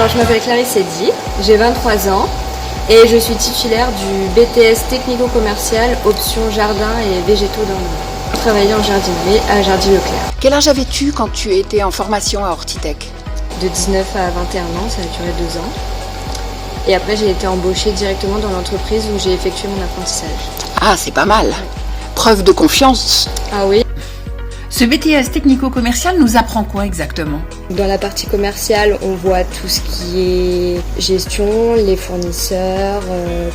Alors je m'appelle Clarisse Eddy, j'ai 23 ans et je suis titulaire du BTS technico-commercial option jardin et végétaux dans le Nord. Je travaillais en jardinerie à Jardy Leclerc. Quel âge avais-tu quand tu étais en formation à Hortitech? De 19 à 21 ans, ça a duré 2 ans. Et après j'ai été embauchée directement dans l'entreprise où j'ai effectué mon apprentissage. Ah, c'est pas mal. Preuve de confiance. Ah oui. Ce BTS technico-commercial nous apprend quoi exactement? Dans la partie commerciale, on voit tout ce qui est gestion, les fournisseurs,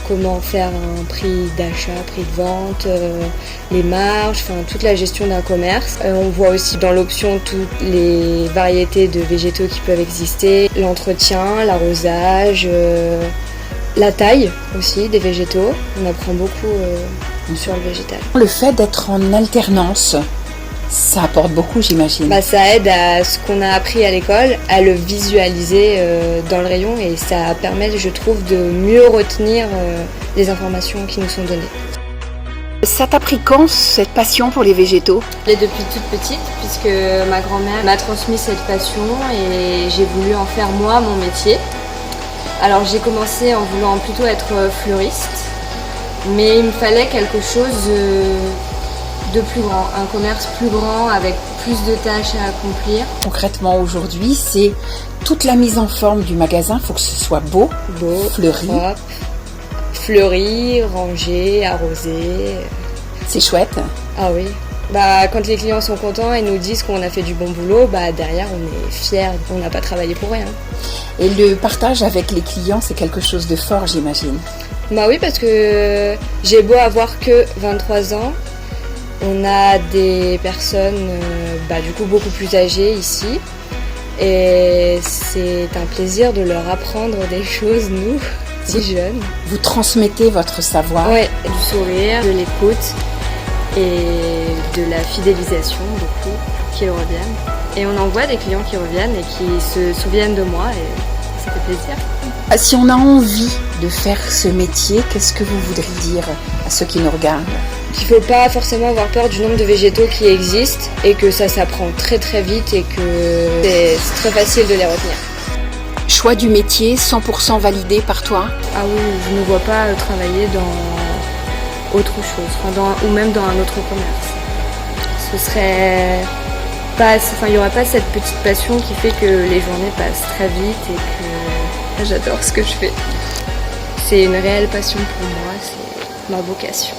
comment faire un prix d'achat, prix de vente, les marges, enfin toute la gestion d'un commerce. On voit aussi dans l'option toutes les variétés de végétaux qui peuvent exister, l'entretien, l'arrosage, la taille aussi des végétaux. On apprend beaucoup sur le végétal. Le fait d'être en alternance, ça apporte beaucoup, j'imagine. Ça aide à ce qu'on a appris à l'école, à le visualiser dans le rayon et ça permet, je trouve, de mieux retenir les informations qui nous sont données. Ça t'a pris quand, cette passion pour les végétaux? Je l'ai depuis toute petite, puisque ma grand-mère m'a transmis cette passion et j'ai voulu en faire moi mon métier. Alors j'ai commencé en voulant plutôt être fleuriste, mais il me fallait quelque chose de plus grand, un commerce plus grand avec plus de tâches à accomplir. Concrètement aujourd'hui, c'est toute la mise en forme du magasin, il faut que ce soit beau, fleuri, propre, fleuri, rangé, arrosé. C'est chouette. Ah oui. Quand les clients sont contents et nous disent qu'on a fait du bon boulot, derrière on est fiers, on n'a pas travaillé pour rien. Et le partage avec les clients, c'est quelque chose de fort, j'imagine. Oui, parce que j'ai beau avoir que 23 ans, on a des personnes du coup beaucoup plus âgées ici et c'est un plaisir de leur apprendre des choses, nous, si jeunes. Vous transmettez votre savoir. Oui, du sourire, de l'écoute et de la fidélisation beaucoup, qui reviennent. Et on en voit des clients qui reviennent et qui se souviennent de moi et ça fait plaisir. Si on a envie de faire ce métier, qu'est-ce que vous voudriez dire à ceux qui nous regardent? Qu'il ne faut pas forcément avoir peur du nombre de végétaux qui existent et que ça s'apprend très très vite et que c'est très facile de les retenir. Choix du métier 100% validé par toi? Ah oui, je ne vois pas travailler dans autre chose, ou même dans un autre commerce. Ce serait pas, il n'y aurait pas cette petite passion qui fait que les journées passent très vite et que j'adore ce que je fais. C'est une réelle passion pour moi, c'est ma vocation.